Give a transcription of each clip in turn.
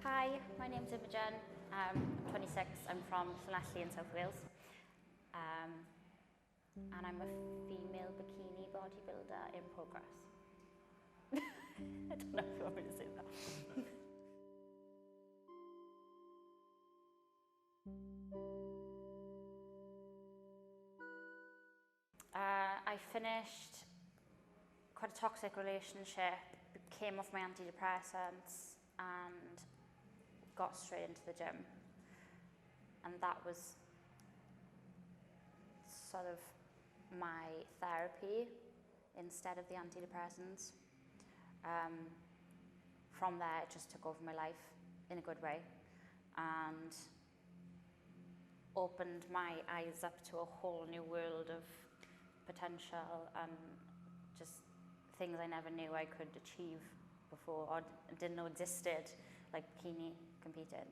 Hi, my name's Imogen. I'm 26. I'm from Latte in South Wales. And I'm a female bikini bodybuilder in progress. I don't know if you want me to say that. I finished quite a toxic relationship, came off my antidepressants and got straight into the gym. And that was sort of my therapy instead of the antidepressants. From there, it just took over my life in a good way and opened my eyes up to a whole new world of potential and just things I never knew I could achieve before or didn't know existed, like bikini competing.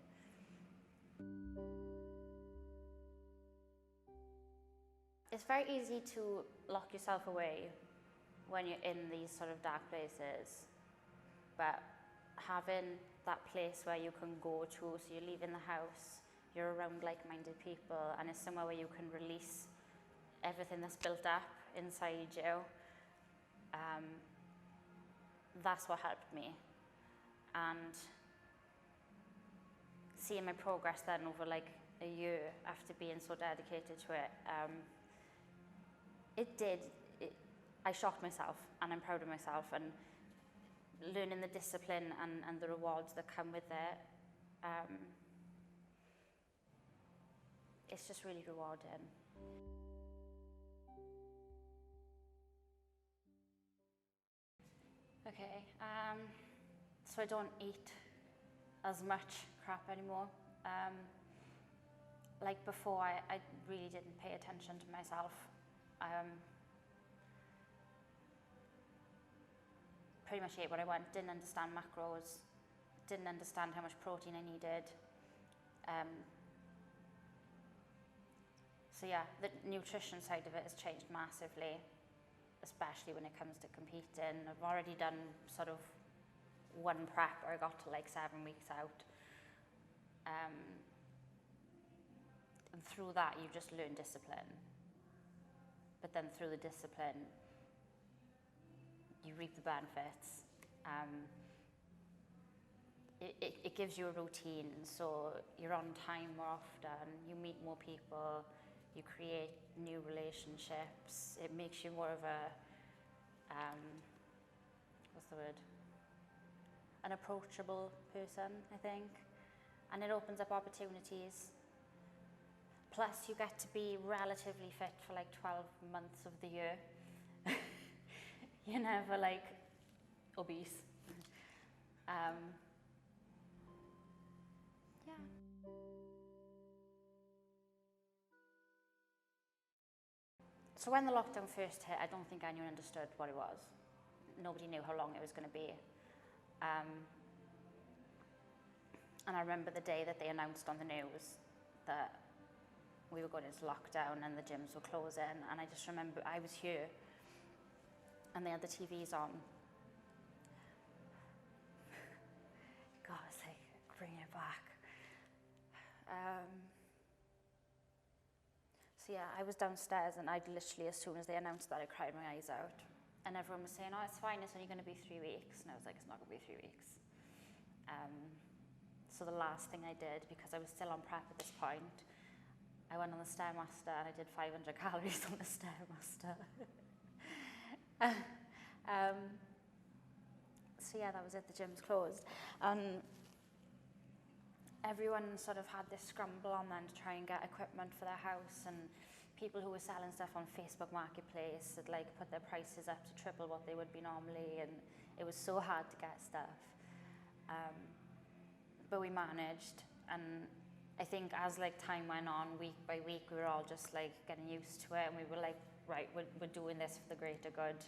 It's very easy to lock yourself away when you're in these sort of dark places, but having that place where you can go to, so you're leaving the house, you're around like-minded people, and it's somewhere where you can release everything that's built up inside you. That's what helped me. And seeing my progress then over like a year after being so dedicated to it, I shocked myself, and I'm proud of myself, and learning the discipline and the rewards that come with it, it's just really rewarding. Okay, so I don't eat as much crap anymore. Like before, I really didn't pay attention to myself. Pretty much ate what I want, didn't understand macros, didn't understand how much protein I needed. So yeah, the nutrition side of it has changed massively, especially when it comes to competing. I've already done sort of one prep where I got to like 7 weeks out. And through that, you just learn discipline. But then through the discipline, you reap the benefits. It gives you a routine, so you're on time more often, you meet more people, you create new relationships. It makes you more of a, what's the word? An approachable person, I think. And it opens up opportunities. Plus, you get to be relatively fit for like 12 months of the year. You're never like obese. Yeah. So when the lockdown first hit, I don't think anyone understood what it was. Nobody knew how long it was going to be. And I remember the day that they announced on the news that we were going into lockdown and the gyms were closing, and I just remember I was here and they had the TVs on. God, it's like, bring it back. So yeah, I was downstairs and I'd literally, as soon as they announced that, I cried my eyes out. And everyone was saying, oh, it's fine, it's only going to be 3 weeks. And I was like, it's not going to be 3 weeks. So the last thing I did, because I was still on prep at this point, I went on the Stairmaster and I did 500 calories on the Stairmaster. So yeah, that was it, the gym's closed. Everyone sort of had this scramble on then to try and get equipment for their house, and people who were selling stuff on Facebook Marketplace had like put their prices up to triple what they would be normally, and it was so hard to get stuff. But we managed, and I think as like time went on, week by week, we were all just like getting used to it, and we were like, right, we're doing this for the greater good.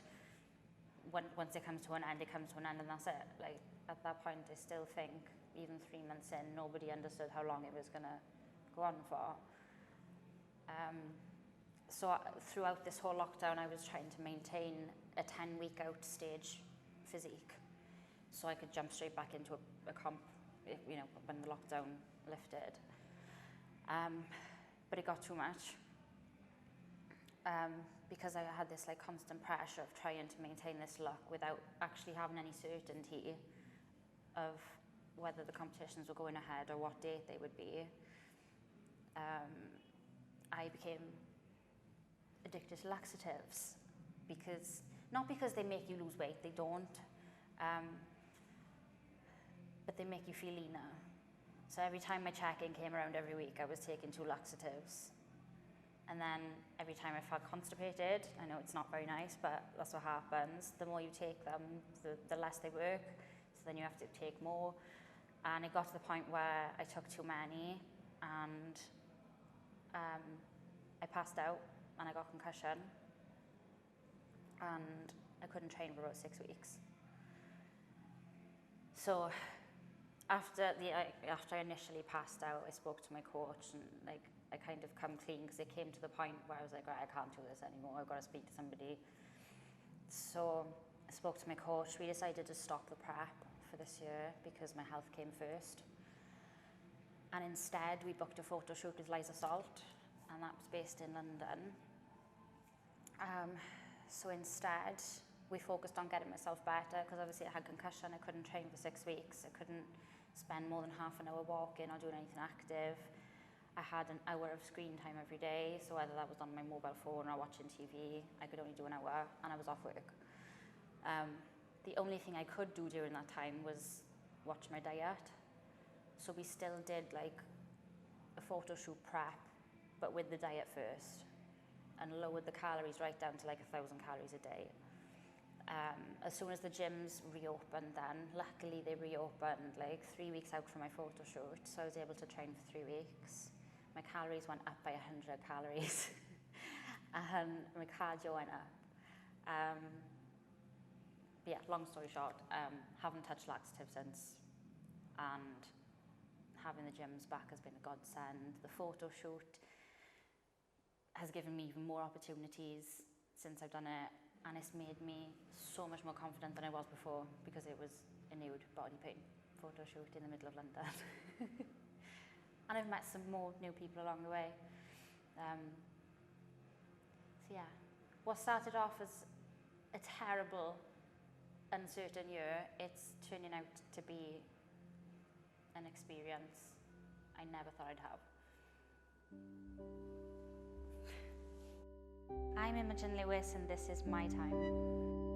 Once it comes to an end, it comes to an end, and that's it. Like at that point, I still think, even 3 months in, nobody understood how long it was going to go on for. So throughout this whole lockdown, I was trying to maintain a 10-week out stage physique, so I could jump straight back into a comp you know, when the lockdown lifted. But it got too much. Because I had this like constant pressure of trying to maintain this look without actually having any certainty of whether the competitions were going ahead or what date they would be. I became addicted to laxatives not because they make you lose weight, they don't, but they make you feel leaner. So every time my check-in came around every week, I was taking 2 laxatives. And then every time I felt constipated, I know it's not very nice, but that's what happens. The more you take them, the less they work. So then you have to take more. And it got to the point where I took too many and I passed out and I got concussion. And I couldn't train for about 6 weeks. So after I initially passed out, I spoke to my coach and like, I kind of come clean because it came to the point where I was like, right, I can't do this anymore. I've got to speak to somebody. So I spoke to my coach. We decided to stop the prep for this year because my health came first. And instead, we booked a photo shoot with Liza Salt, and that was based in London. So instead, we focused on getting myself better because obviously I had concussion. I couldn't train for 6 weeks. I couldn't spend more than half an hour walking or doing anything active. I had an hour of screen time every day, so whether that was on my mobile phone or watching TV, I could only do an hour, and I was off work. The only thing I could do during that time was watch my diet. So we still did like a photo shoot prep, but with the diet first, and lowered the calories right down to like 1,000 calories a day. As soon as the gyms reopened then, luckily they reopened like 3 weeks out from my photo shoot, so I was able to train for 3 weeks. My calories went up by 100 calories and my cardio went up. But yeah, long story short, haven't touched laxatives since, and having the gyms back has been a godsend. The photo shoot has given me even more opportunities since I've done it, and it's made me so much more confident than I was before because it was a nude body paint photo shoot in the middle of London. And I've met some more new people along the way. So yeah, what started off as a terrible, uncertain year, it's turning out to be an experience I never thought I'd have. I'm Imogen Lewis and this is my time.